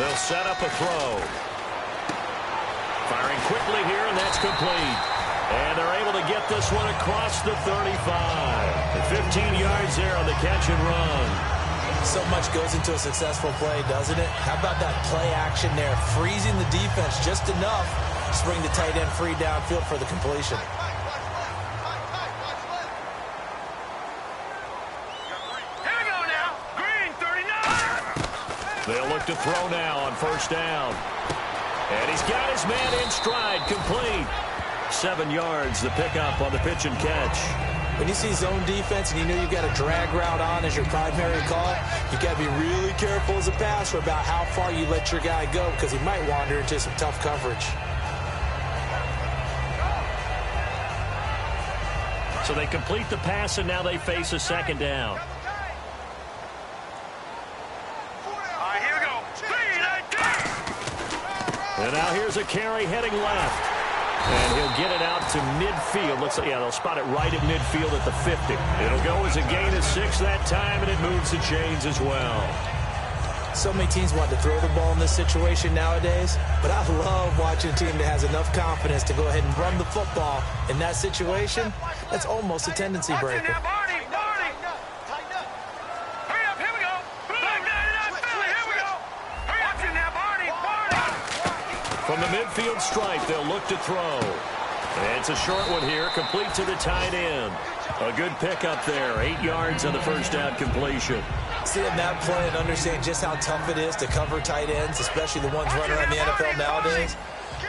They'll set up a throw. Firing quickly here, and that's complete. And they're able to get this one across the 35. And 15 yards there on the catch and run. So much goes into a successful play, doesn't it? How about that play action there? Freezing the defense just enough to bring the tight end free downfield for the completion. Here we go now. Green, 39. They'll look to throw now on first down. And he's got his man in stride, complete. 7 yards, the pickup on the pitch and catch. When you see zone defense and you know you've got a drag route on as your primary call, you've got to be really careful as a passer about how far you let your guy go because he might wander into some tough coverage. So they complete the pass, and now they face a second down. And now here's a carry heading left. And he'll get it out to midfield. Looks like, yeah, they'll spot it right at midfield at the 50. It'll go as a gain of 6 that time, and it moves the chains as well. So many teams want to throw the ball in this situation nowadays, but I love watching a team that has enough confidence to go ahead and run the football. In that situation, that's almost a tendency breaker. From the midfield stripe, they'll look to throw. And it's a short one here, complete to the tight end. A good pickup there, 8 yards on the first down completion. Seeing that play and understand just how tough it is to cover tight ends, especially the ones running around the NFL nowadays,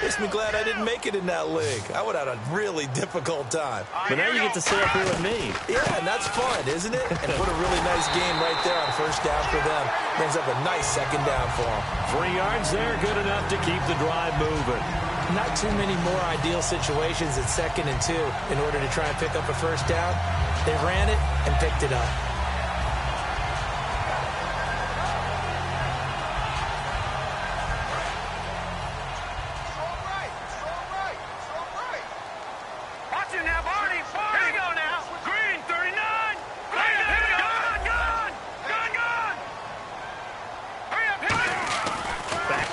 makes me glad I didn't make it in that league. I would have had a really difficult time. But now you get to sit up here with me. Yeah, and that's fun, isn't it? And put a really nice game right there on first down for them. Brings up a nice second down for them. 3 yards there, good enough to keep the drive moving. Not too many more ideal situations at 2nd and 2 in order to try and pick up a first down. They ran it and picked it up.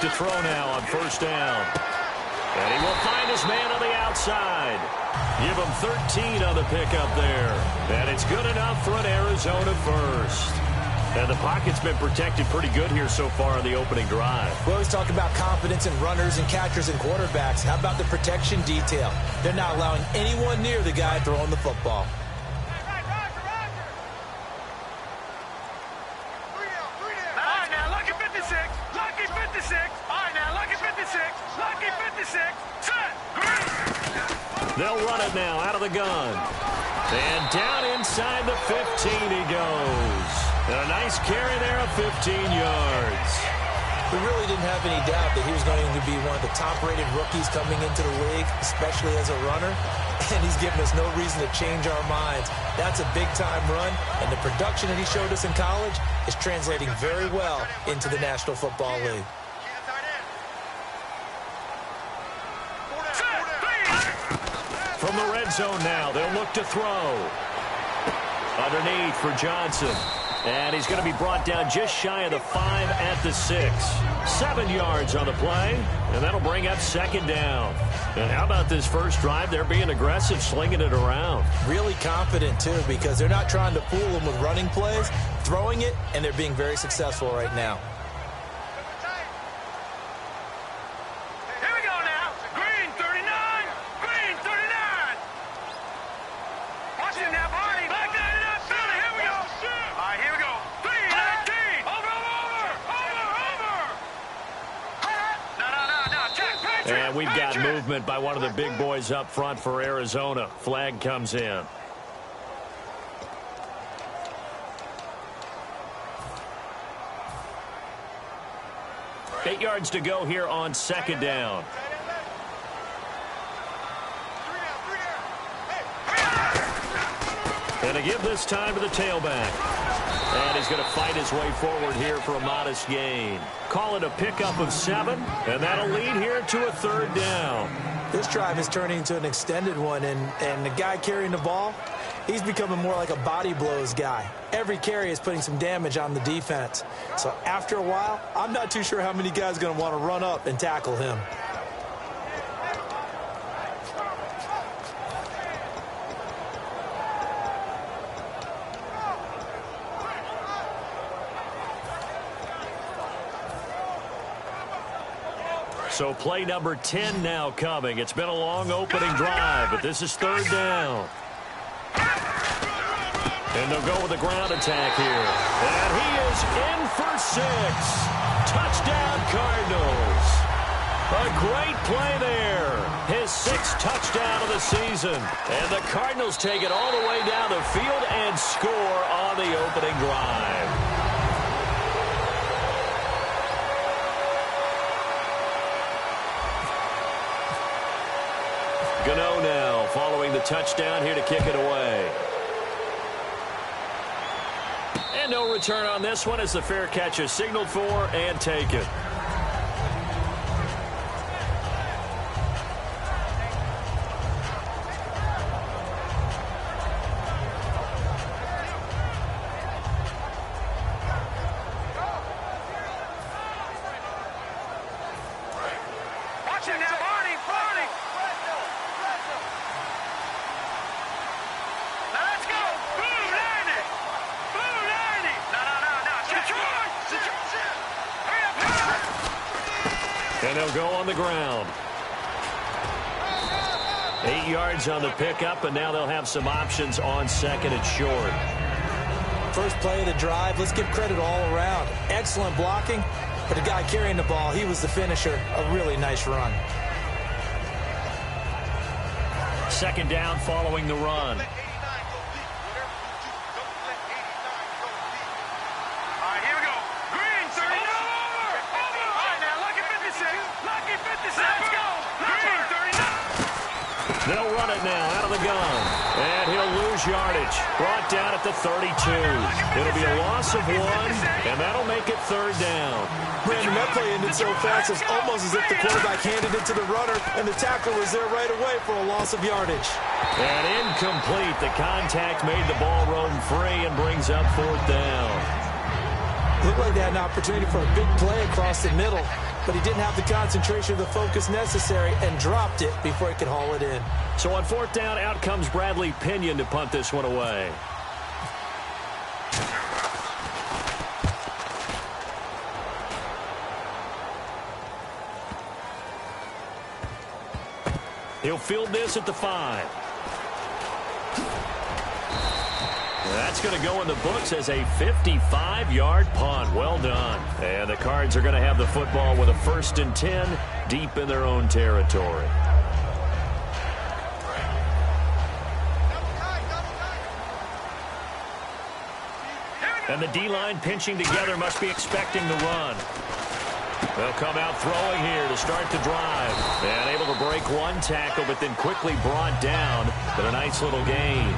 To throw now on first down. And he will find his man on the outside. Give him 13 on the pickup there. And it's good enough for an Arizona first. And the pocket's been protected pretty good here so far on the opening drive. We always talk about confidence in runners and catchers and quarterbacks. How about the protection detail? They're not allowing anyone near the guy throwing the football. They'll run it now out of the gun. And down inside the 15 he goes. And a nice carry there of 15 yards. We really didn't have any doubt that he was going to be one of the top-rated rookies coming into the league, especially as a runner. And he's given us no reason to change our minds. That's a big-time run, and the production that he showed us in college is translating very well into the National Football League. From the red zone now, they'll look to throw. Underneath for Johnson. And he's going to be brought down just shy of the 5 at the 6. 7 yards on the play, and that'll bring up second down. And how about this first drive? They're being aggressive, slinging it around. Really confident, too, because they're not trying to fool them with running plays, throwing it, and they're being very successful right now. And we've got movement by one of the big boys up front for Arizona. Flag comes in. Eight yards to go here on second down. And to give this time to the tailback. And he's going to fight his way forward here for a modest gain. Call it a pickup of 7, and that'll lead here to a third down. This drive is turning into an extended one, and the guy carrying the ball, he's becoming more like a body blows guy. Every carry is putting some damage on the defense. So after a while, I'm not too sure how many guys are going to want to run up and tackle him. So play number 10 now coming. It's been a long opening drive, but this is third down. And they'll go with a ground attack here. And he is in for 6. Touchdown, Cardinals. A great play there. His 6th touchdown of the season. And the Cardinals take it all the way down the field and score on the opening drive. Gano now following the touchdown here to kick it away. And no return on this one as the fair catch is signaled for and taken. Watch it now, Barney. Now let's go. Blue 90. Blue 90. No. Detroit. Hurry up. And they'll go on the ground. 8 yards on the pickup, and now they'll have some options on second and short. First play of the drive, let's give credit all around. Excellent blocking, but the guy carrying the ball, he was the finisher. A really nice run. Second down following the run. All right, here we go. Green 30. Over. All right, now, lucky 56. Lucky 56. Let's go. Green 39. They'll run it now out of the gun. And he'll lose yardage. Brought down at the 32. It'll be a loss of 1, and that'll make it third down. Brandon, that play ended so fast, it's almost as if the quarterback handed it to the runner, and the tackler was there right away for a loss of yardage. And incomplete. The contact made the ball roam free and brings up fourth down. Looked like they had an opportunity for a big play across the middle, but he didn't have the concentration or the focus necessary and dropped it before he could haul it in. So on fourth down, out comes Bradley Pinion to punt this one away. He'll field this at the 5. That's going to go in the books as a 55-yard punt. Well done. And the Cards are going to have the football with a 1st and 10 deep in their own territory. And the D-line pinching together must be expecting the run. They'll come out throwing here to start the drive. And able to break one tackle, but then quickly brought down. But a nice little gain.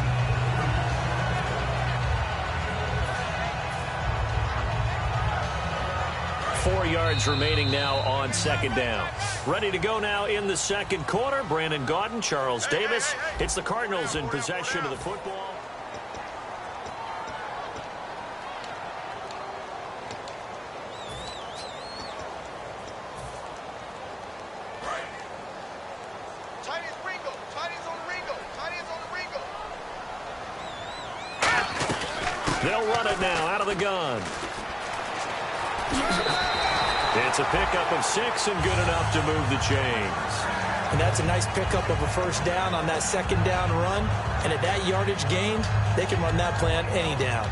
Four yards remaining now on second down. Ready to go now in the second quarter. Brandon Gaudin, Charles Davis. It's the Cardinals in possession of the football. They'll run it now out of the gun. It's a pickup of 6 and good enough to move the chains. And that's a nice pickup of a first down on that second down run. And at that yardage gained, they can run that play on any down.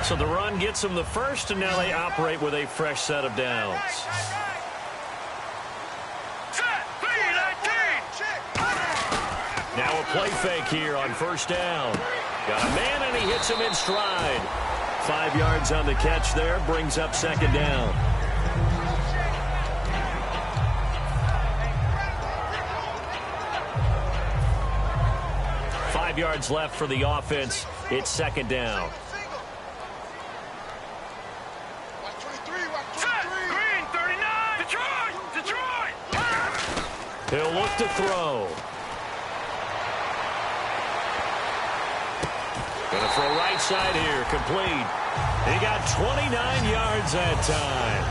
So the run gets them the first, and now they operate with a fresh set of downs. Now a play fake here on first down. Got a man, and he hits him in stride. 5 yards on the catch there, brings up second down. Five yards left for the offense. It's second down. Green 39. Detroit. He'll look to throw. Gonna throw right side here, complete. He got 29 yards that time.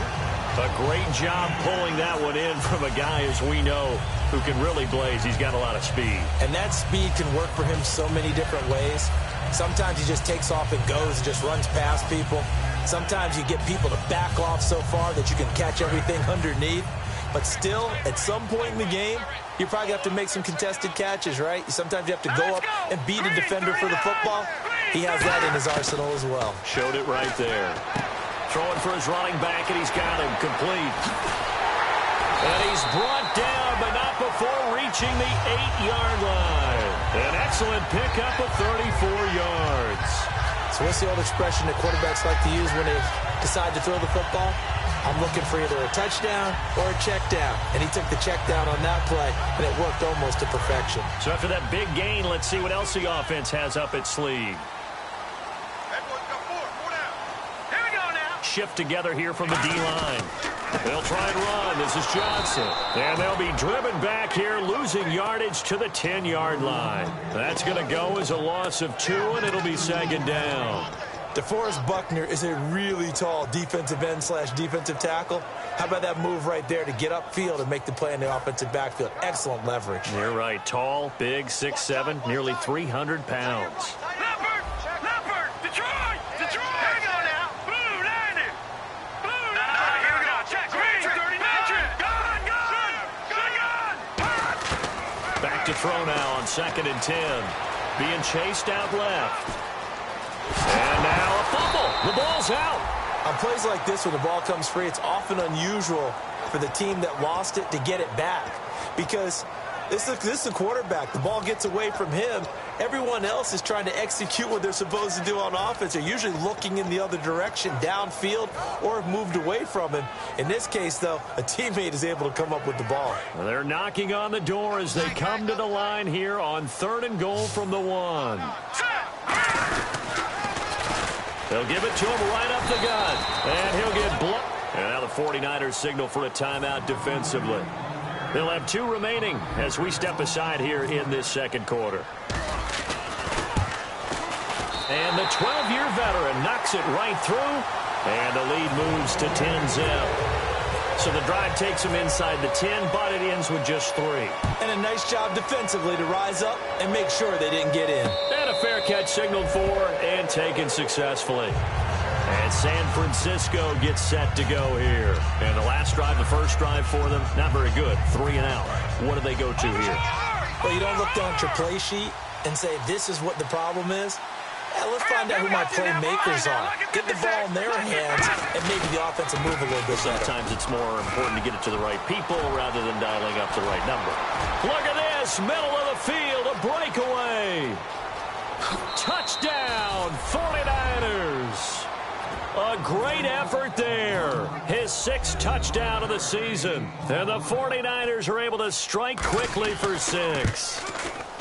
A great job pulling that one in from a guy, as we know, who can really blaze. He's got a lot of speed. And that speed can work for him so many different ways. Sometimes he just takes off and goes and just runs past people. Sometimes you get people to back off so far that you can catch everything underneath. But still, at some point in the game, you probably have to make some contested catches, right? Sometimes you have to go up and beat a defender for the football. He has that in his arsenal as well. Showed it right there. Throwing for his running back, and he's got him complete. And he's brought down, but not before reaching the 8-yard line. An excellent pickup of 34 yards. So what's the old expression that quarterbacks like to use when they decide to throw the football? I'm looking for either a touchdown or a check down. And he took the check down on that play, and it worked almost to perfection. So after that big gain, let's see what else the offense has up its sleeve. Shift together here from the D-line. They'll try and run. This is Johnson. And they'll be driven back here, losing yardage to the 10-yard line. That's going to go as a loss of 2, and it'll be second down. DeForest Buckner is a really tall defensive end / defensive tackle. How about that move right there to get upfield and make the play in the offensive backfield? Excellent leverage. You're right. Tall, big, 6'7", nearly 300 pounds. Back to throw now on 2nd and 10. Being chased out left. And now a fumble. The ball's out. On plays like this, when the ball comes free, it's often unusual for the team that lost it to get it back. Because this is the quarterback. The ball gets away from him. Everyone else is trying to execute what they're supposed to do on offense. They're usually looking in the other direction, downfield, or have moved away from him. In this case, though, a teammate is able to come up with the ball. Well, they're knocking on the door as they come to the line here on 3rd and goal from the 1. They'll give it to him right up the gut. And he'll get blocked. And now the 49ers signal for a timeout defensively. They'll have 2 remaining as we step aside here in this second quarter. And the 12-year veteran knocks it right through. And the lead moves to 10-zip. So the drive takes them inside the 10, but it ends with just 3. And a nice job defensively to rise up and make sure they didn't get in. And a fair catch signaled for and taken successfully. And San Francisco gets set to go here. And the last drive, the first drive for them, not very good. 3 and out. What do they go to here? Well, you don't look down at your play sheet and say, this is what the problem is. Yeah, let's find out who my playmakers are. Get the ball in their hands and maybe the offense will move a little bit better. Sometimes it's more important to get it to the right people rather than dialing up the right number. Look at this. Middle of the field. A breakaway. Touchdown, 49ers. A great effort there. His 6th touchdown of the season. And the 49ers are able to strike quickly for 6.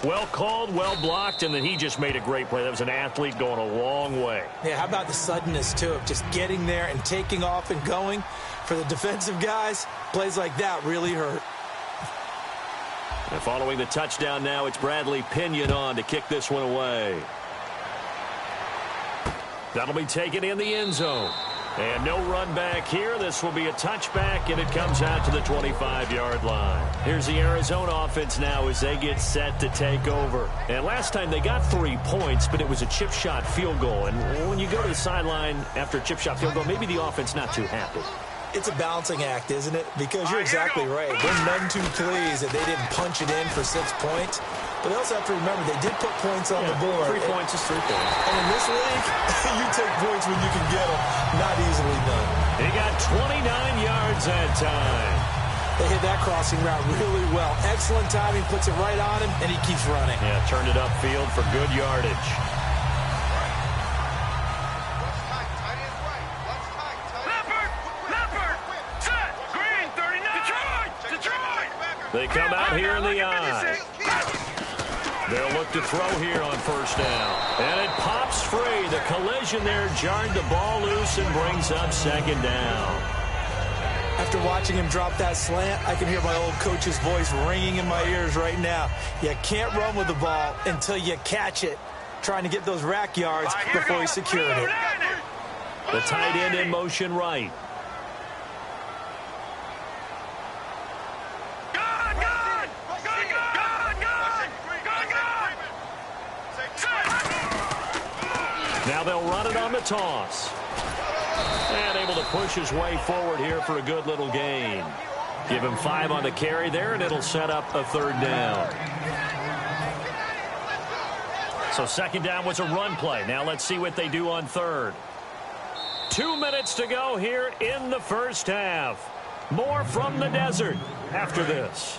Well called, well blocked, and then he just made a great play. That was an athlete going a long way. Yeah, how about the suddenness, too, of just getting there and taking off and going? For the defensive guys, plays like that really hurt. And following the touchdown now, it's Bradley Pinion on to kick this one away. That'll be taken in the end zone. And no run back here. This will be a touchback, and it comes out to the 25-yard line. Here's the Arizona offense now as they get set to take over. And last time they got 3 points, but it was a chip shot field goal. And when you go to the sideline after a chip shot field goal, maybe the offense not too happy. It's a balancing act, isn't it? Because you're exactly right. They're none too pleased that they didn't punch it in for 6 points. But they also have to remember they did put points on the board. 3 points is 3 points. And in this league, you take points when you can get them. Not easily done. He got 29 yards that time. They hit that crossing route really well. Excellent timing, puts it right on him, and he keeps running. Yeah, turned it upfield for good yardage. They come out here in the eye. They'll look to throw here on 1st down. And it pops free. The collision there jarred the ball loose and brings up 2nd down. After After watching him drop that slant, I can hear my old coach's voice ringing in my ears right now. You can't run with the ball until you catch it. Trying to get those rack yards before he secured it. The tight end in motion right. Now they'll run it on the toss. And able to push his way forward here for a good little gain. Give him 5 on the carry there, and it'll set up a 3rd down. So 2nd down was a run play. Now let's see what they do on 3rd. 2 minutes to go here in the 1st half. More from the desert after this.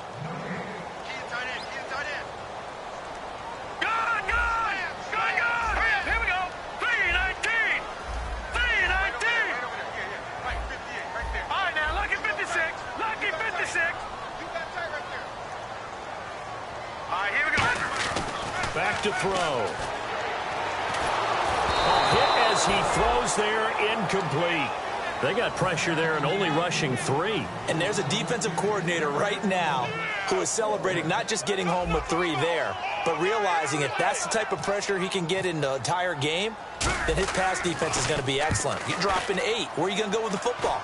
Back to throw. Hit as he throws there, incomplete. They got pressure there and only rushing 3. And there's a defensive coordinator right now who is celebrating not just getting home with 3 there, but realizing if that's the type of pressure he can get in the entire game, then his pass defense is going to be excellent. You're dropping 8. Where are you going to go with the football?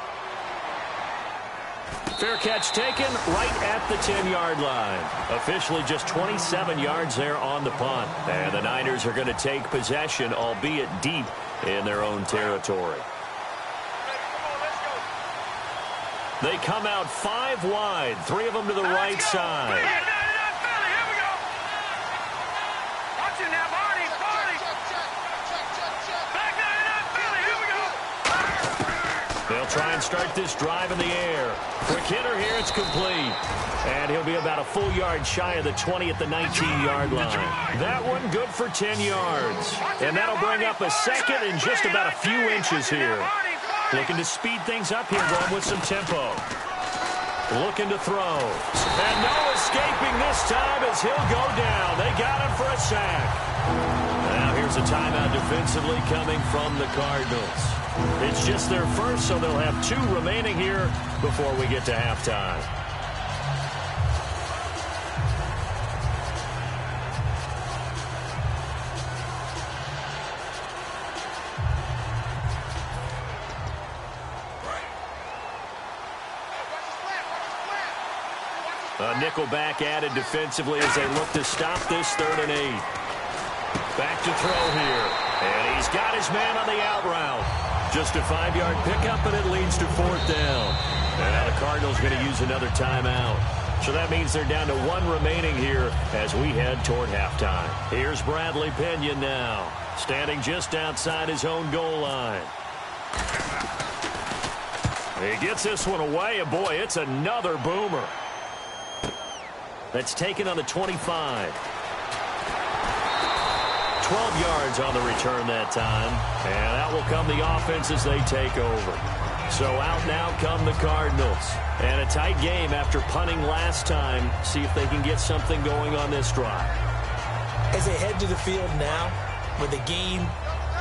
Fair catch taken right at the 10-yard line. Officially just 27 yards there on the punt. And the Niners are going to take possession, albeit deep in their own territory. They come out 5 wide, 3 of them to the right side. They'll try and start this drive in the air. Quick hitter here, it's complete. And he'll be about a full yard shy of the 20 at the 19-yard line. That one good for 10 yards. And that'll bring up a 2nd and just about a few inches here. Looking to speed things up here, going with some tempo. Looking to throw. And no escaping this time as he'll go down. They got him for a sack. Now here's a timeout defensively coming from the Cardinals. It's just their first, so they'll have 2 remaining here before we get to halftime. A nickel back added defensively as they look to stop this 3rd and 8. Back to throw here. And he's got his man on the out route. Just a 5-yard pickup, and it leads to 4th down. And now the Cardinals going to use another timeout. So that means they're down to 1 remaining here as we head toward halftime. Here's Bradley Pinion now, standing just outside his own goal line. He gets this one away, and boy, it's another boomer. That's taken on the 25. 12 yards on the return that time. And out will come the offense as they take over. So out now come the Cardinals. And a tight game after punting last time. See if they can get something going on this drive. As they head to the field now, with the game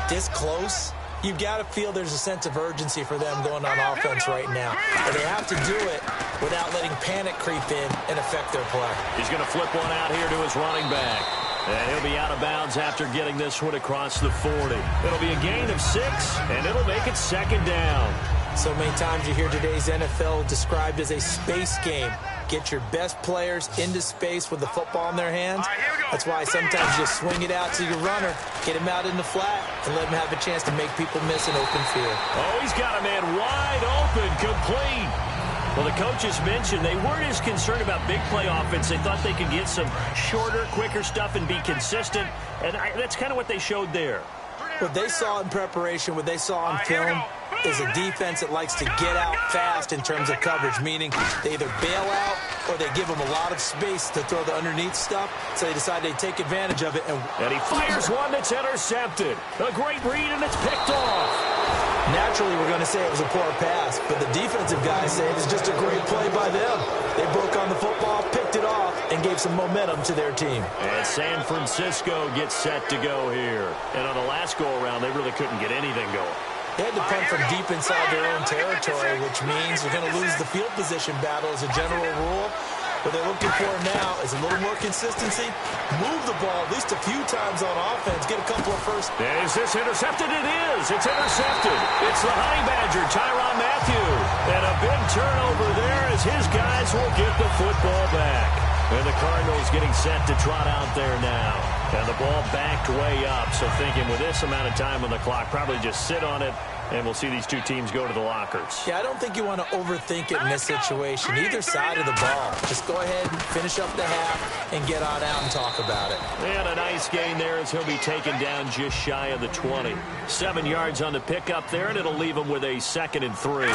this close, you've got to feel there's a sense of urgency for them going on offense right now. And they have to do it without letting panic creep in and affect their play. He's going to flip one out here to his running back. And he'll be out of bounds after getting this one across the 40. It'll be a gain of 6, and it'll make it 2nd down. So many times you hear today's NFL described as a space game. Get your best players into space with the football in their hands. That's why sometimes you swing it out to your runner, get him out in the flat, and let him have a chance to make people miss an open field. Oh, he's got a man wide open, complete. Well, the coaches mentioned they weren't as concerned about big play offense. They thought they could get some shorter, quicker stuff and be consistent. And that's kind of what they showed there. What they saw in preparation, what they saw on film, is a defense that likes to get out fast in terms of coverage, meaning they either bail out or they give them a lot of space to throw the underneath stuff, so they decide they take advantage of it. And he fires one that's intercepted. A great read, and it's picked off. Naturally, we're going to say it was a poor pass, but the defensive guys say it was just a great play by them. They broke on the football, picked it off, and gave some momentum to their team. And San Francisco gets set to go here. And on the last go-around, they really couldn't get anything going. They had to punt from deep inside their own territory, which means you're going to lose the field position battle as a general rule. What they're looking for now is a little more consistency. Move the ball at least a few times on offense. Get a couple of first. Is this intercepted? It is. It's intercepted. It's the Honey Badger, Tyrann Mathieu. And a big turnover there as his guys will get the football back. And the Cardinals getting set to trot out there now. And the ball backed way up. So thinking with this amount of time on the clock, probably just sit on it. And we'll see these two teams go to the lockers. Yeah, I don't think you want to overthink it in this situation. Either side of the ball. Just go ahead and finish up the half and get on out and talk about it. And a nice gain there as he'll be taken down just shy of the 20. 7 yards on the pickup there, and it'll leave him with a 2nd and 3.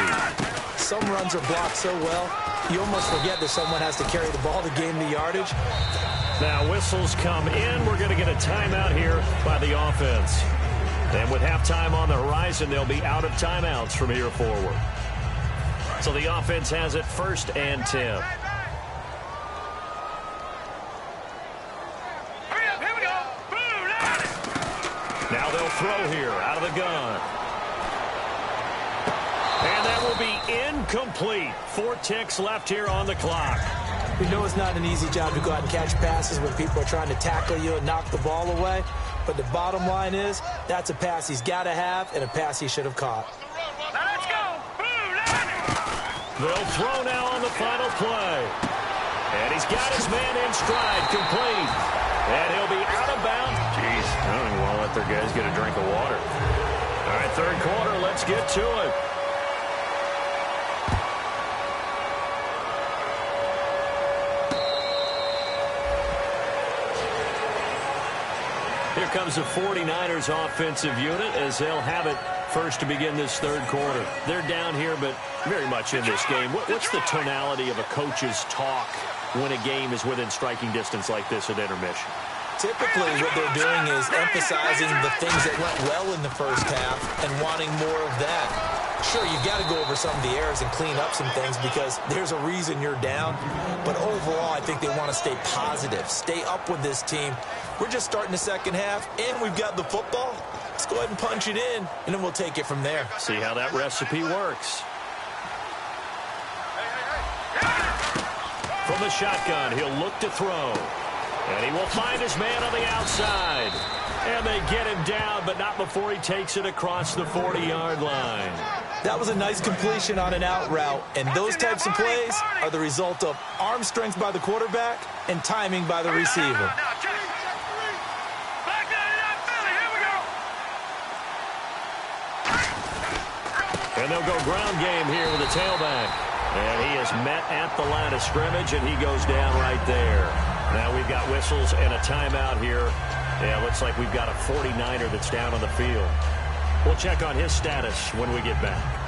Some runs are blocked so well, you almost forget that someone has to carry the ball to gain the yardage. Now whistles come in. We're going to get a timeout here by the offense. And with halftime on the horizon, they'll be out of timeouts from here forward. So the offense has it 1st and 10. Hurry up, here we go. Boom, now they'll throw here out of the gun. And that will be incomplete. 4 ticks left here on the clock. We know it's not an easy job to go out and catch passes when people are trying to tackle you and knock the ball away. But the bottom line is, that's a pass he's got to have and a pass he should have caught. now let's go. Boom, They'll throw now on the final play. And he's got his man in stride, complete. And he'll be out of bounds. Jeez, I don't even want to let their guys get a drink of water. All right, 3rd quarter, let's get to it. Here comes the 49ers offensive unit as they'll have it first to begin this 3rd quarter. They're down here, but very much in this game. What's the tonality of a coach's talk when a game is within striking distance like this at intermission? Typically, what they're doing is emphasizing the things that went well in the first half and wanting more of that. Sure, you've got to go over some of the errors and clean up some things because there's a reason you're down. But overall, I think they want to stay positive, stay up with this team. We're just starting the 2nd half, and we've got the football. Let's go ahead and punch it in, and then we'll take it from there. See how that recipe works. From the shotgun, he'll look to throw. And he will find his man on the outside. And they get him down, but not before he takes it across the 40-yard line. That was a nice completion on an out route, and those types of plays are the result of arm strength by the quarterback and timing by the receiver. And they'll go ground game here with the tailback. And he is met at the line of scrimmage, and he goes down right there. Now we've got whistles and a timeout here. Yeah, looks like we've got a 49er that's down on the field. We'll check on his status when we get back.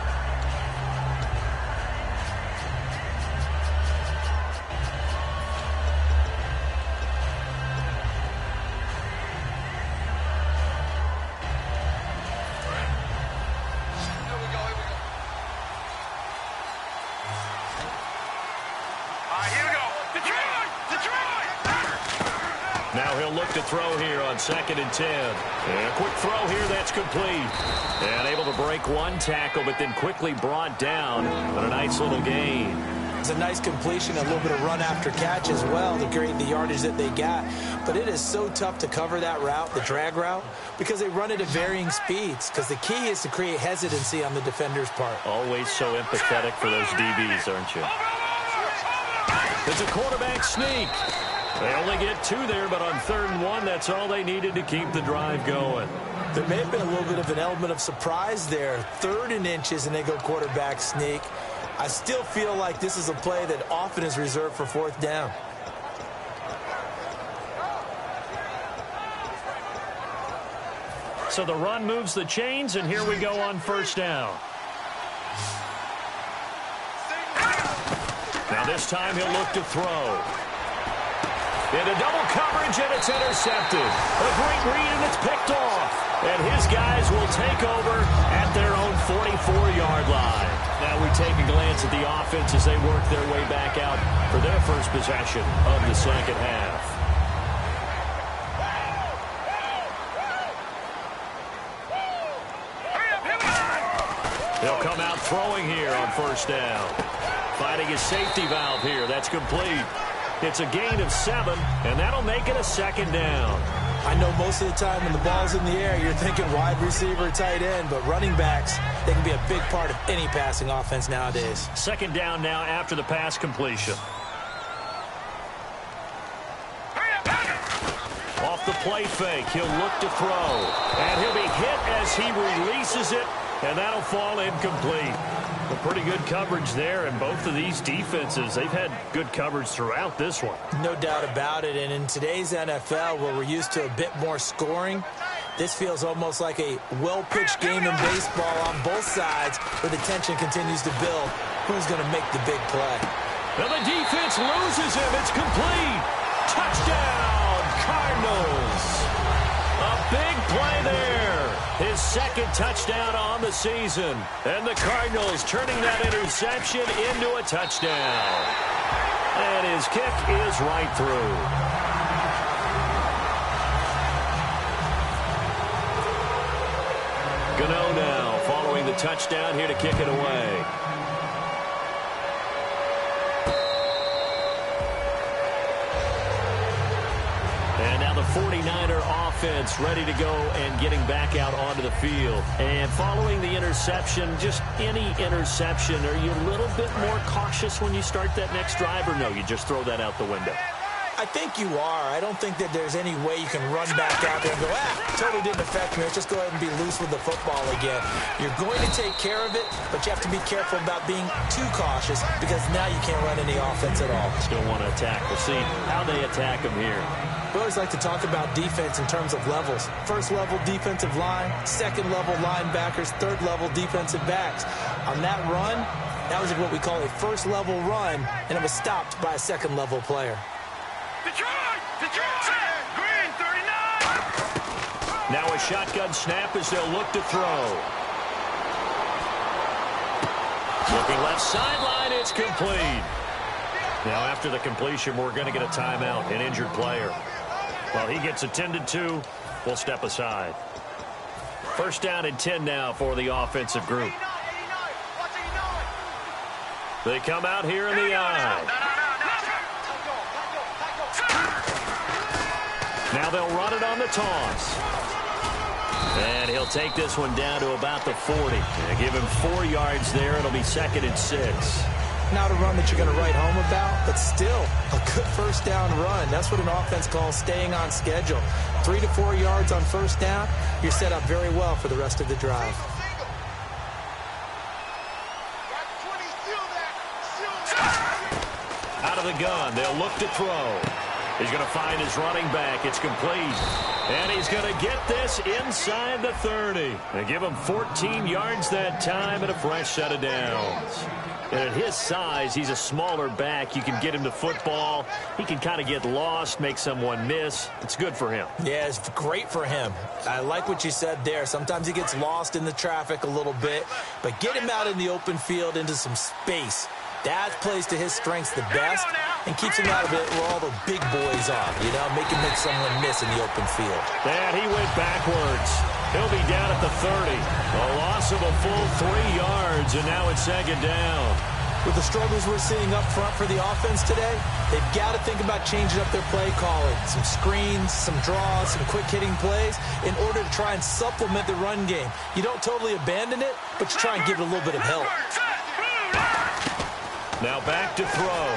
To throw here on 2nd and 10. And a quick throw here that's complete. And able to break one tackle, but then quickly brought down on a nice little gain. It's a nice completion, a little bit of run after catch as well to create the yardage that they got. But it is so tough to cover that route, the drag route, because they run it at varying speeds. Because the key is to create hesitancy on the defender's part. Always so empathetic for those DBs, aren't you? It's a quarterback sneak. They only get 2 there, but on 3rd and 1, that's all they needed to keep the drive going. There may have been a little bit of an element of surprise there. 3rd and inches, and they go quarterback sneak. I still feel like this is a play that often is reserved for 4th down. So the run moves the chains, and here we go on 1st down. Now this time he'll look to throw. Into double coverage, and it's intercepted. A great read, and it's picked off. And his guys will take over at their own 44-yard line. Now we take a glance at the offense as they work their way back out for their first possession of the 2nd half. They'll come out throwing here on first down. Finding his safety valve here. That's complete. It's a gain of 7, and that'll make it a second down. I know most of the time when the ball's in the air, you're thinking wide receiver, tight end, but running backs, they can be a big part of any passing offense nowadays. Second down now after the pass completion. Off the play fake, he'll look to throw. And he'll be hit as he releases it, and that'll fall incomplete. A pretty good coverage there, and both of these defenses, they've had good coverage throughout this one. No doubt about it, and in today's NFL, where we're used to a bit more scoring, this feels almost like a well-pitched game in baseball on both sides, where the tension continues to build. Who's going to make the big play? Now the defense loses him. It's complete. Touchdown, Cardinals. A big play there. His second touchdown on the season. And the Cardinals turning that interception into a touchdown. And his kick is right through. Gano now following the touchdown here to kick it away. And now the 49er offense ready to go and getting back out onto the field. And following the interception, just any interception, are you a little bit more cautious when you start that next drive, or no, you just throw that out the window? I think you are. I don't think that there's any way you can run back out there and go, totally didn't affect me. Let's just go ahead and be loose with the football again. You're going to take care of it, but you have to be careful about being too cautious because now you can't run any offense at all. Still want to attack. We'll see how they attack them here. We always like to talk about defense in terms of levels. First level defensive line, second level linebackers, third level defensive backs. On that run, that was what we call a first level run, and it was stopped by a second level player. Green, 39. Now a shotgun snap as they'll look to throw. Looking left sideline, it's complete. Now after the completion, we're going to get a timeout, an injured player. While he gets attended to, we'll step aside. First down and 10 now for the offensive group. They come out here in the eye. Now they'll run it on the toss. And he'll take this one down to about the 40. And give him 4 yards there. It'll be 2nd and 6. Not a run that you're going to write home about, but still a good first down run. That's what an offense calls staying on schedule. 3 to 4 yards on first down. You're set up very well for the rest of the drive. Out of the gun, they'll look to throw. He's going to find his running back. It's complete. And he's going to get this inside the 30. And give him 14 yards that time and a fresh set of downs. And at his size, he's a smaller back. You can get him the football. He can kind of get lost, make someone miss. It's good for him. Yeah, it's great for him. I like what you said there. Sometimes he gets lost in the traffic a little bit. But get him out in the open field into some space. That plays to his strengths the best and keeps him out of it where all the big boys are, you know, make someone miss in the open field. And he went backwards. He'll be down at the 30. A loss of a full 3 yards, and now it's 2nd down. With the struggles we're seeing up front for the offense today, they've got to think about changing up their play calling. Some screens, some draws, some quick-hitting plays in order to try and supplement the run game. You don't totally abandon it, but you try and give it a little bit of help. Now back to throw.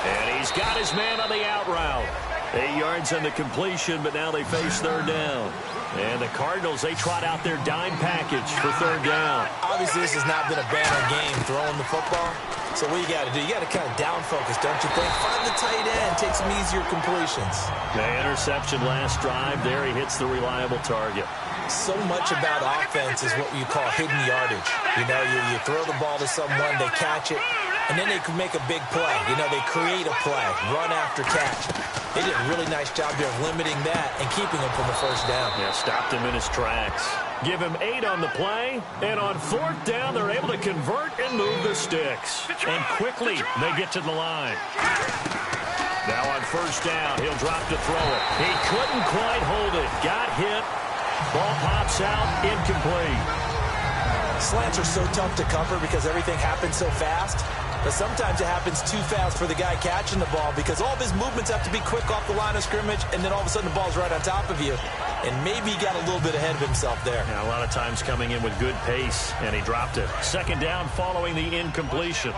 And he's got his man on the out route. 8 yards on the completion, but now they face 3rd down. And the Cardinals, they trot out their dime package for 3rd down. Obviously, this has not been a banner game throwing the football. So what you got to do, you got to kind of down focus, don't you think? Find the tight end, take some easier completions. The interception last drive there. He hits the reliable target. So much about offense is what you call hidden yardage. You know, you throw the ball to someone, they catch it, and then they can make a big play. You know, they create a play, run after catch. They did a really nice job here of limiting that and keeping him from the first down. Yeah, stopped him in his tracks. Give him 8 on the play, and on 4th down, they're able to convert and move the sticks. And quickly, they get to the line. Now on 1st down, he'll drop to throw it. He couldn't quite hold it. Got hit. Ball pops out, incomplete. Slants are so tough to cover because everything happens so fast. But sometimes it happens too fast for the guy catching the ball because all of his movements have to be quick off the line of scrimmage, and then all of a sudden the ball's right on top of you. And maybe he got a little bit ahead of himself there. Yeah, a lot of times coming in with good pace, and he dropped it. Second down following the incompletion.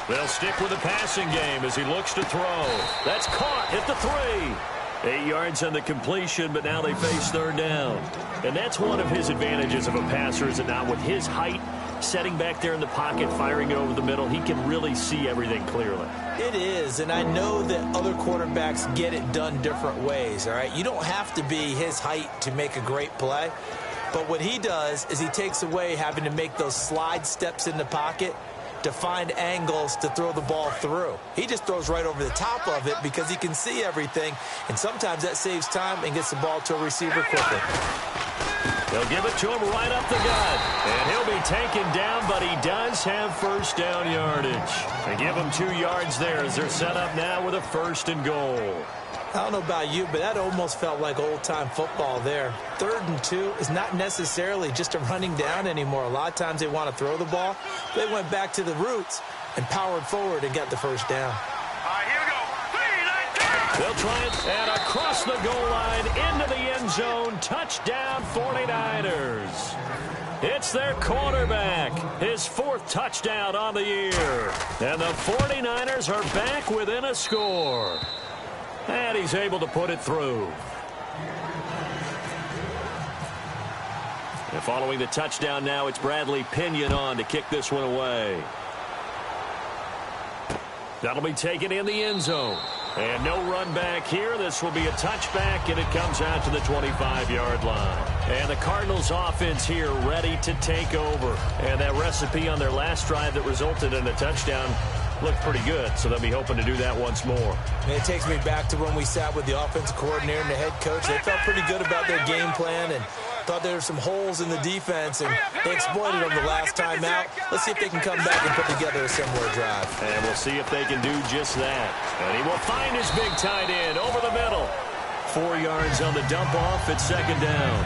They'll stick with the passing game as he looks to throw. That's caught at the 3. 8 yards on the completion, but now they face third down. And that's one of his advantages of a passer, is it not? With his height, setting back there in the pocket, firing it over the middle, he can really see everything clearly. It is, and I know that other quarterbacks get it done different ways, all right? You don't have to be his height to make a great play. But what he does is he takes away having to make those slide steps in the pocket to find angles to throw the ball through. He just throws right over the top of it because he can see everything, and sometimes that saves time and gets the ball to a receiver quicker. They'll give it to him right up the gut, and he'll be taken down, but he does have first down yardage. They give him 2 yards there as they're set up now with a 1st and goal. I don't know about you, but that almost felt like old-time football there. 3rd and 2 is not necessarily just a running down anymore. A lot of times they want to throw the ball. They went back to the roots and powered forward and got the first down. All right, here we go. 3, 19. They'll try it, and across the goal line into the end zone. Touchdown, 49ers. It's their quarterback, his 4th touchdown on the year. And the 49ers are back within a score. And he's able to put it through. And following the touchdown now, it's Bradley Pinion on to kick this one away. That'll be taken in the end zone. And no run back here. This will be a touchback, and it comes out to the 25-yard line. And the Cardinals offense here ready to take over. And that recipe on their last drive that resulted in a touchdown looked pretty good, so they'll be hoping to do that once more. And it takes me back to when we sat with the offensive coordinator and the head coach. They felt pretty good about their game plan and thought there were some holes in the defense, and they exploited them the last time out. Let's see if they can come back and put together a similar drive. And we'll see if they can do just that. And he will find his big tight end over the middle. 4 yards on the dump off at second down.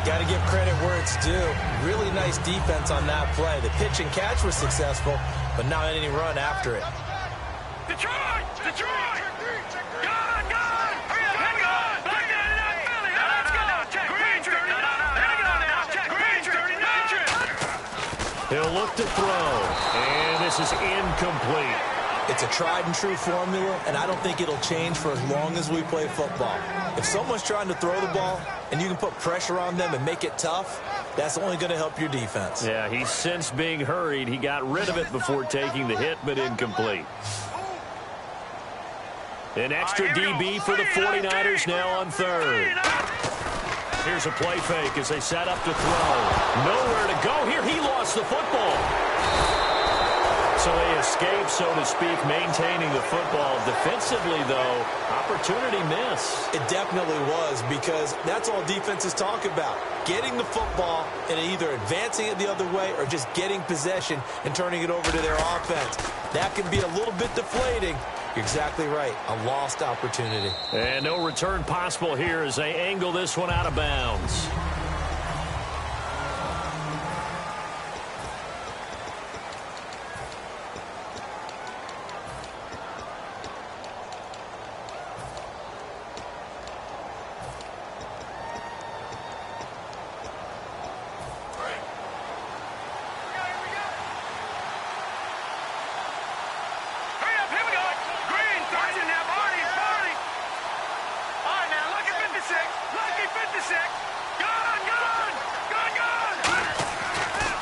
Got to give credit where it's due. Really nice defense on that play. The pitch and catch was successful, but not any run after it. Detroit! Detroit! Gone! Gone! Hurry up! Hang on! Back down to that Philly! Let's go! Check! Green 39! Hang on now! Check! Green 39! He'll look to throw, and this is incomplete. It's a tried-and-true formula, and I don't think it'll change for as long as we play football. If someone's trying to throw the ball and you can put pressure on them and make it tough, that's only going to help your defense. Yeah, he's since being hurried. He got rid of it before taking the hit, but incomplete. An extra DB for the 49ers now on 3rd. Here's a play fake as they set up to throw. Nowhere to go here. He lost the football. So they escape, so to speak, maintaining the football. Defensively, though, opportunity miss. It definitely was, because that's all defenses talk about. Getting the football and either advancing it the other way or just getting possession and turning it over to their offense. That can be a little bit deflating. You're exactly right. A lost opportunity. And no return possible here as they angle this one out of bounds.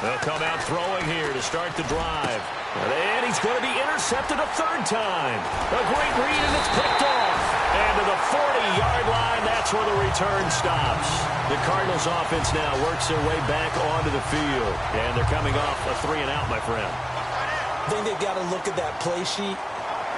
They'll come out throwing here to start the drive. And he's going to be intercepted a 3rd time. A great read, and it's picked off. And to the 40-yard line, that's where the return stops. The Cardinals offense now works their way back onto the field. And they're coming off a 3-and-out, my friend. I think they've got to look at that play sheet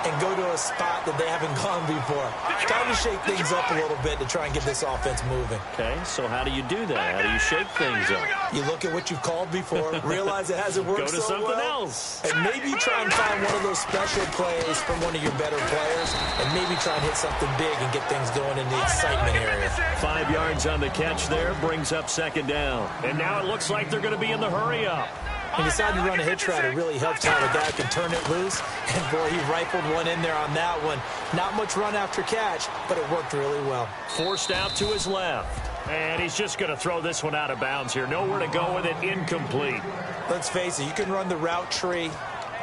and go to a spot that they haven't gone before. Time to shake things up a little bit to try and get this offense moving. Okay, so how do you do that? How do you shake things up? You look at what you've called before, realize it hasn't worked Go to so something well, else. and maybe try and find one of those special plays from one of your better players, and maybe try and hit something big and get things going in the excitement area. 5 yards on the catch there, brings up second down. And now it looks like they're going to be in the hurry up. He decided to run a hitch route. It really helps how the guy can turn it loose. And, boy, he rifled one in there on that one. Not much run after catch, but it worked really well. Forced out to his left. And he's just going to throw this one out of bounds here. Nowhere to go with it, incomplete. Let's face it, you can run the route tree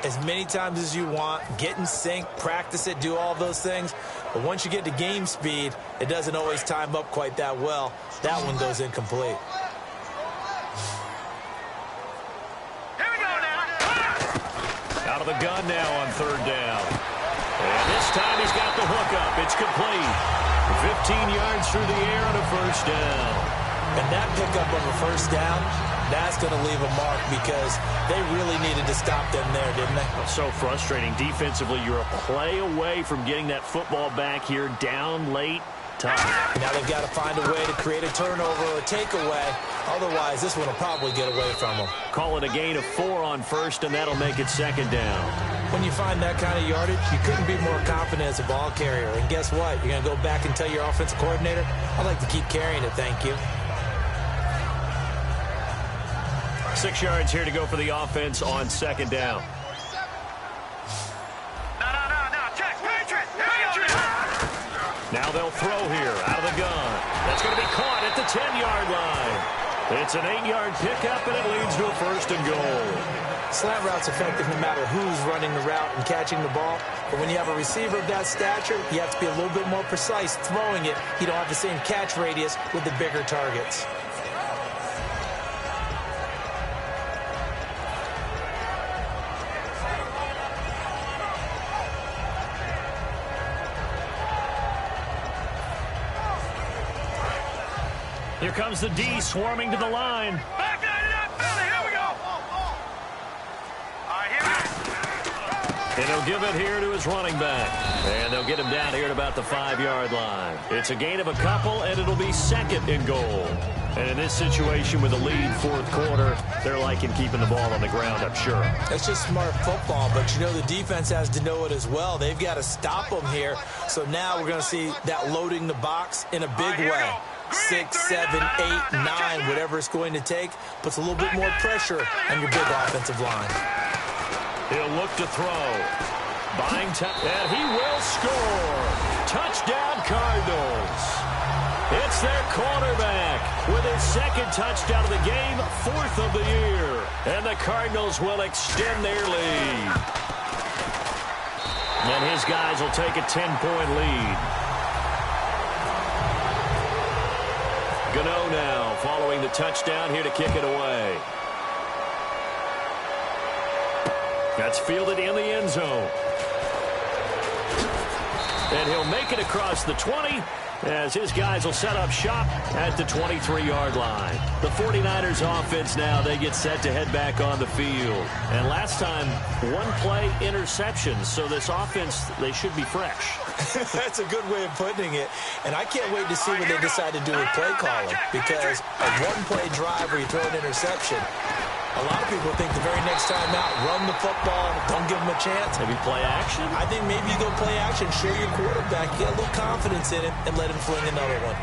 as many times as you want, get in sync, practice it, do all those things. But once you get to game speed, it doesn't always time up quite that well. That one goes incomplete. Out of the gun now on third down. And this time he's got the hook up. It's complete. 15 yards through the air on a first down. And that pickup of a first down, that's going to leave a mark because they really needed to stop them there, didn't they? So frustrating. Defensively, you're a play away from getting that football back here down late. Tough. Now they've got to find a way to create a turnover or a takeaway. Otherwise, this one will probably get away from them. Call it a gain of 4 on first, and that'll make it second down. When you find that kind of yardage, you couldn't be more confident as a ball carrier. And guess what? You're going to go back and tell your offensive coordinator, I'd like to keep carrying it, thank you. 6 yards here to go for the offense on second down. Now they'll throw here out of the gun. That's going to be caught at the 10-yard line. It's an 8-yard pickup, and it leads to a first and goal. Slant route's effective no matter who's running the route and catching the ball. But when you have a receiver of that stature, you have to be a little bit more precise throwing it. You don't have the same catch radius with the bigger targets. Here comes the D swarming to the line. Back that it up, Philly. Here we go. All right, here we go. And he'll give it here to his running back. And they'll get him down here at about the 5-yard line. It's a gain of a couple, and it'll be second and goal. And in this situation with a lead fourth quarter, they're liking keeping the ball on the ground, I'm sure. That's just smart football, but you know the defense has to know it as well. They've got to stop them here. So now we're going to see that loading the box in a big way. 6, 7, 8, 9, whatever it's going to take, puts a little bit more pressure on your big offensive line. He'll look to throw. Buying time, and he will score. Touchdown, Cardinals. It's their quarterback with his second touchdown of the game, 4th of the year. And the Cardinals will extend their lead. And his guys will take a 10-point lead. Gano now following the touchdown here to kick it away. That's fielded in the end zone. And he'll make it across the 20 as his guys will set up shop at the 23-yard line. The 49ers offense now, they get set to head back on the field. And last time, one play interception. So this offense, they should be fresh. That's a good way of putting it. And I can't wait to see what they decide to do with play calling. Because a one-play drive where you throw an interception, a lot of people think the very next time out, run the football, don't give them a chance. Maybe play action? I think maybe you go play action, show your quarterback, get a little confidence in him, and let him fling another one.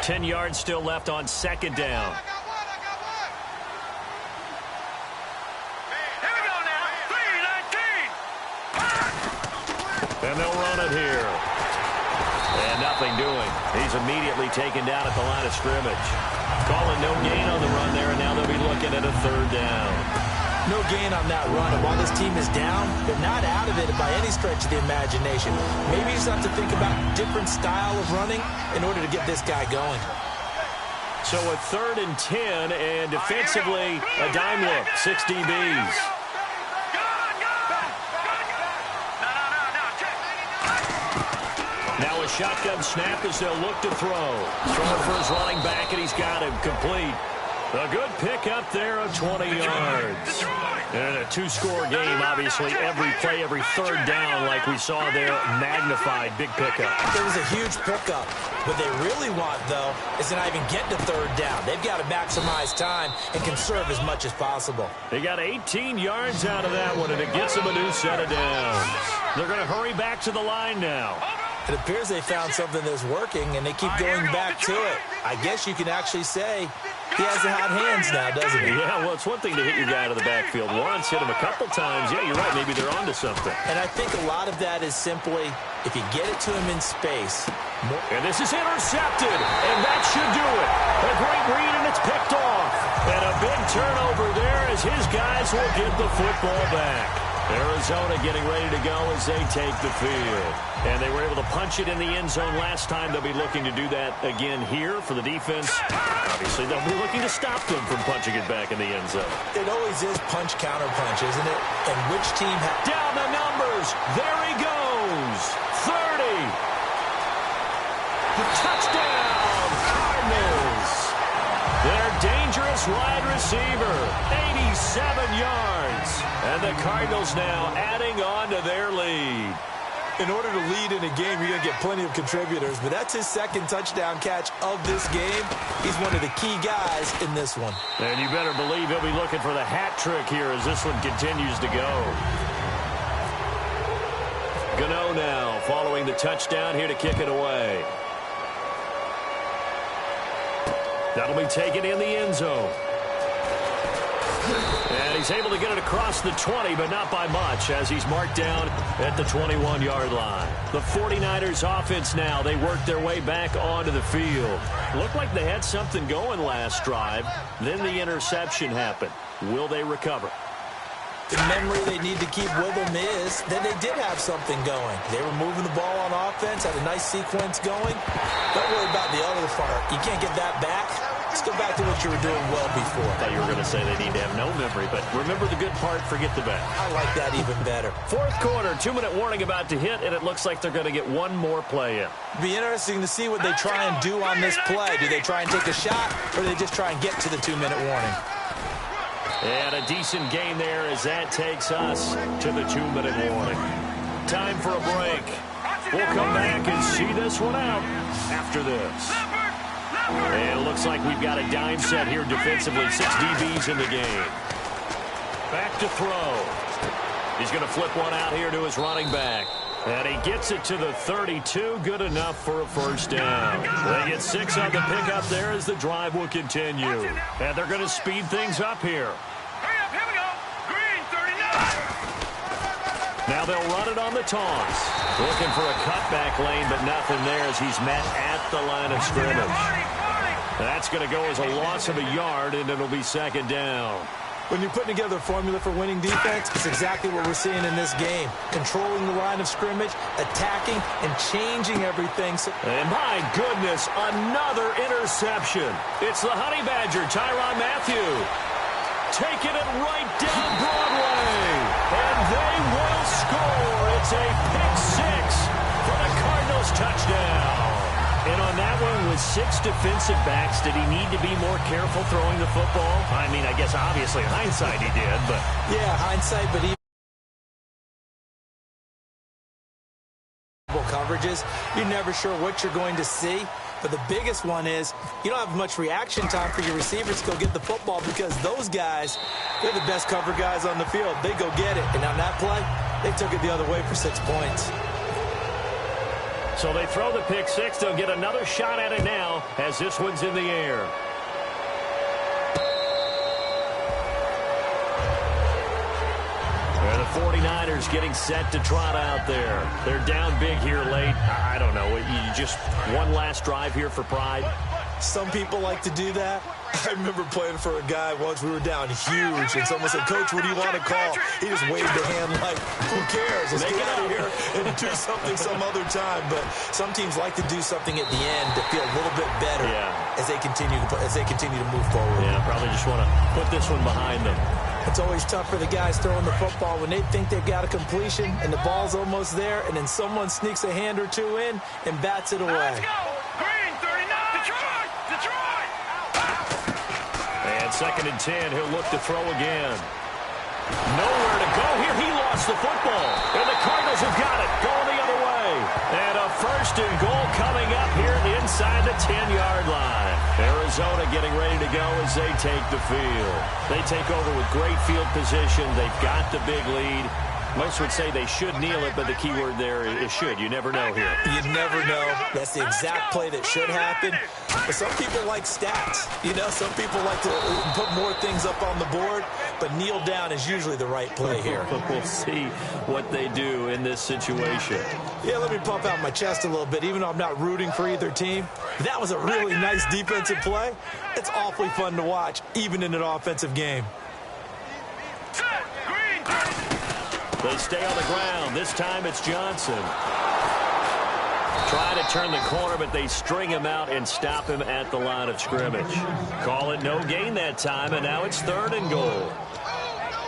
Ten yards still left on second down. Here we go now. 3-19. And they'll run it here. And nothing doing. He's immediately taken down at the line of scrimmage. Calling no gain on the run there, and now they'll be looking at a third down. No gain on that run. And while this team is down, they're not out of it by any stretch of the imagination. Maybe you just have to think about a different style of running in order to get this guy going. So a 3rd and 10, and defensively, a dime look, 6 DBs. shotgun snap as they'll look to throw. Throwing for his running back, and he's got him complete. A good pickup there of 20 yards. And a two-score game, obviously, every play, every third down, like we saw there, magnified, big pickup. It was a huge pickup. What they really want, though, is to not even get to third down. They've got to maximize time and conserve as much as possible. They got 18 yards out of that one, and it gets them a new set of downs. They're going to hurry back to the line now. It appears they found something that's working, and they keep going back to it. I guess you can actually say he has the hot hands now, doesn't he? Yeah, well, it's one thing to hit your guy out of the backfield once, hit him a couple times. Yeah, you're right. Maybe they're onto something. And I think a lot of that is simply if you get it to him in space. And this is intercepted, and that should do it. A great read, and it's picked off. And a big turnover there as his guys will get the football back. Arizona getting ready to go as they take the field. And they were able to punch it in the end zone last time. They'll be looking to do that again here for the defense. Obviously, they'll be looking to stop them from punching it back in the end zone. It always is punch, counter punch, isn't it? And which team down the numbers. There he goes. 30. The touchdown, Cardinals. Their dangerous wide receiver, 87 yards. And the Cardinals now adding on to their lead. In order to lead in a game, you're going to get plenty of contributors, but that's his second touchdown catch of this game. He's one of the key guys in this one. And you better believe he'll be looking for the hat trick here as this one continues to go. Gano now following the touchdown here to kick it away. That'll be taken in the end zone. And he's able to get it across the 20, but not by much, as he's marked down at the 21-yard line. The 49ers offense now, they work their way back onto the field. Looked like they had something going last drive. Then the interception happened. Will they recover? The memory they need to keep with them is that they did have something going. They were moving the ball on offense, had a nice sequence going. Don't worry about the other part. You can't get that back. Let's go back to what you were doing well before. I thought you were going to say they need to have no memory, but remember the good part, forget the bad. I like that even better. Fourth quarter, 2-minute warning about to hit, and it looks like they're going to get one more play in. It'll be interesting to see what they try and do on this play. Do they try and take a shot, or do they just try and get to the 2-minute warning? And a decent gain there as that takes us to the 2-minute warning. Time for a break. We'll come back and see this one out after this. And it looks like we've got a dime set here defensively. 6 DBs in the game. Back to throw. He's going to flip one out here to his running back. And he gets it to the 32. Good enough for a first down. They get 6 on the pickup there as the drive will continue. And they're going to speed things up here. Hurry up, here we go. Green, 39. Now they'll run it on the toss. Looking for a cutback lane, but nothing there as he's met at the line of scrimmage. That's going to go as a loss of a yard, and it'll be second down. When you're putting together a formula for winning defense, it's exactly what we're seeing in this game. Controlling the line of scrimmage, attacking, and changing everything. And my goodness, another interception. It's the Honey Badger, Tyrann Mathieu. Taking it right down Broadway. And they will score. It's a pick 6 for the Cardinals touchdown. And on that one, with 6 defensive backs, did he need to be more careful throwing the football? I mean, I guess obviously hindsight he did, but... Yeah, hindsight, but even coverages, you're never sure what you're going to see. But the biggest one is you don't have much reaction time for your receivers to go get the football because those guys, they're the best cover guys on the field. They go get it. And on that play, they took it the other way for 6 points. So they throw the pick 6. They'll get another shot at it now as this one's in the air. And the 49ers getting set to trot out there. They're down big here late. I don't know. You just one last drive here for pride. Some people like to do that. I remember playing for a guy once. We were down huge, and someone said, "Coach, what do you want to call?" He just waved a hand like, "Who cares? Let's get out of here and do something some other time." But some teams like to do something at the end to feel a little bit better as they continue to move forward. Yeah, probably just want to put this one behind them. It's always tough for the guys throwing the football when they think they've got a completion and the ball's almost there, and then someone sneaks a hand or two in and bats it away. Let's go. Green, 39. Detroit. Detroit. And 2nd and 10, he'll look to throw again. Nowhere to go here. He lost the football. And the Cardinals have got it. Going the other way. And a 1st and goal coming up here inside the 10-yard line. Arizona getting ready to go as they take the field. They take over with great field position. They've got the big lead. Most would say they should kneel it, but the key word there is should. You never know here. You never know. That's the exact play that should happen. But some people like stats. You know, some people like to put more things up on the board, but kneel down is usually the right play here. We'll see what they do in this situation. Yeah, let me pump out my chest a little bit, even though I'm not rooting for either team. That was a really nice defensive play. It's awfully fun to watch, even in an offensive game. Set. Green, 30. They stay on the ground. This time it's Johnson. Try to turn the corner, but they string him out and stop him at the line of scrimmage. Call it no gain that time, and now it's 3rd and goal.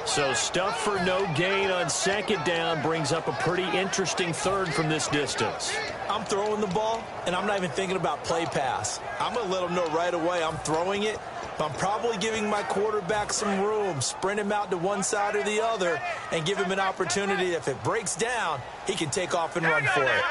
So stuff for no gain on 2nd down brings up a pretty interesting 3rd from this distance. I'm throwing the ball, and I'm not even thinking about play pass. I'm going to let them know right away I'm throwing it. I'm probably giving my quarterback some room, sprint him out to one side or the other, and give him an opportunity. If it breaks down, he can take off and run for it.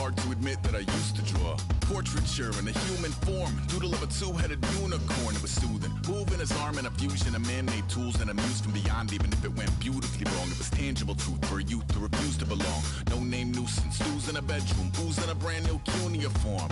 hard to admit that I used to draw. Portraiture in a human form, doodle of a two-headed unicorn. It was soothing, moving his arm in a fusion of man-made tools and amused from beyond. Even if it went beautifully wrong, it was tangible truth for a youth to refuse to belong. No-name nuisance, stews in a bedroom, booze in a brand new cuneiform.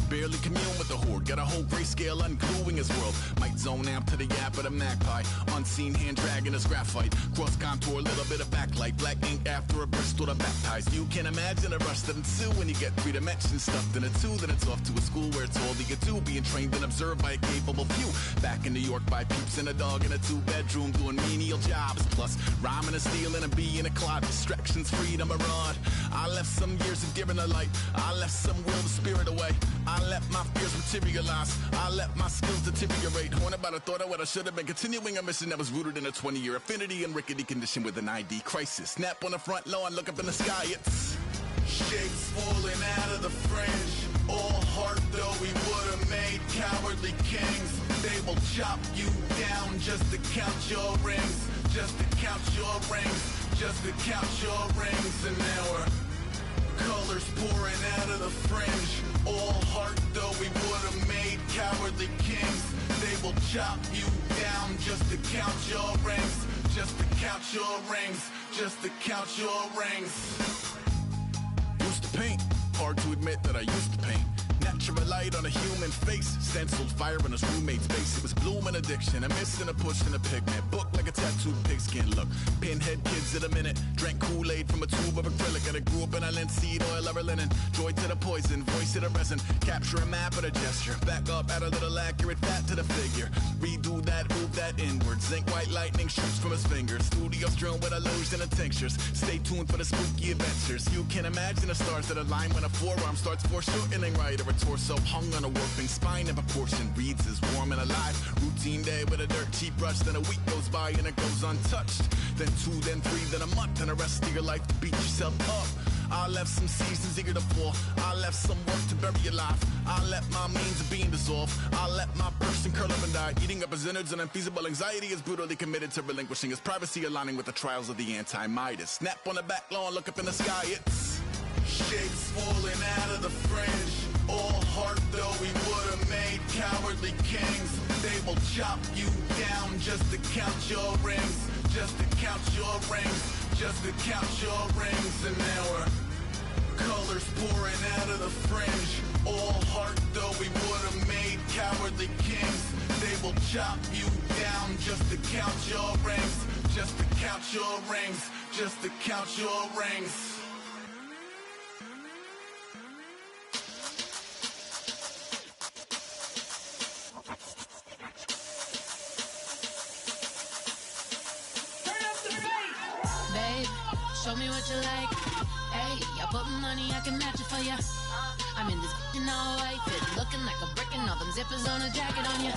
Barely commune with the horde, got a whole grayscale ungluing his world. Might zone out to the yap of the magpie, unseen hand dragging his graphite. Cross contour, little bit of backlight, black ink after a Bristol to baptize. You can imagine a rush that ensue when you get 3 dimensions stuffed in a 2. Then it's off to a school where it's all that you do, being trained and observed by a capable few. Back in New York by peeps and a dog in a 2-bedroom doing menial jobs. Plus rhyming and stealing and being a clod, distractions, freedom, a rod. I left some years of giving a light, I left some will to spirit away. I let my fears materialize, I let my skills deteriorate. Haunted by the thought of what I should have been, continuing a mission that was rooted in a 20-year affinity and rickety condition with an ID crisis. Snap on the front lawn, look up in the sky, it's shapes falling out of the fringe. All heart though we would have made cowardly kings. They will chop you down just to count your rings, just to count your rings, just to count your rings. And now we're colors pouring out of the fringe. All heart though we would have made cowardly kings. They will chop you down just to count your rings, just to count your rings, just to count your rings. Used to paint, hard to admit that I used to paint. Natural light on a human face, stenciled fire in his roommate's face. It was blooming addiction, a miss and a push and a pigment. Book like a tattooed pigskin look. Pinhead kids in a minute, drank Kool-Aid from a tube of acrylic. And I grew up in a linseed oil of linen. Joy to the poison, voice to the resin. Capture a map of a gesture. Back up, add a little accurate fat to the figure. Redo that, move that inward. Zinc white lightning shoots from his fingers. Studio strewn with illusion and tinctures. Stay tuned for the spooky adventures. You can imagine the stars that align when a forearm starts foreshortening right, or a torso hung on a warping spine in proportion. Reads as warm and alive. Routine day with a dirt cheap brush. Then a week goes by and it goes untouched. Then 2, then 3, then a month, and the rest of your life to beat yourself up. I left some seasons eager to fall. I left some work to bury alive. I let my means of being dissolve. I let my person curl up and die. Eating up his innards and unfeasible anxiety is brutally committed to relinquishing his privacy, aligning with the trials of the anti-Midas. Snap on the back lawn, look up in the sky, it's shapes falling out of the fringe. All heart though we would have made cowardly kings. They will chop you down just to count your rings, just to count your rings, just to count your rings. And now we're colors pouring out of the fringe. All heart though we would have made cowardly kings. They will chop you down just to count your rings, just to count your rings, just to count your rings. Show me what you like. Hey, I put money, I can match it for ya. I'm in this in all white fit, looking like a brick and all them zippers on a jacket on ya.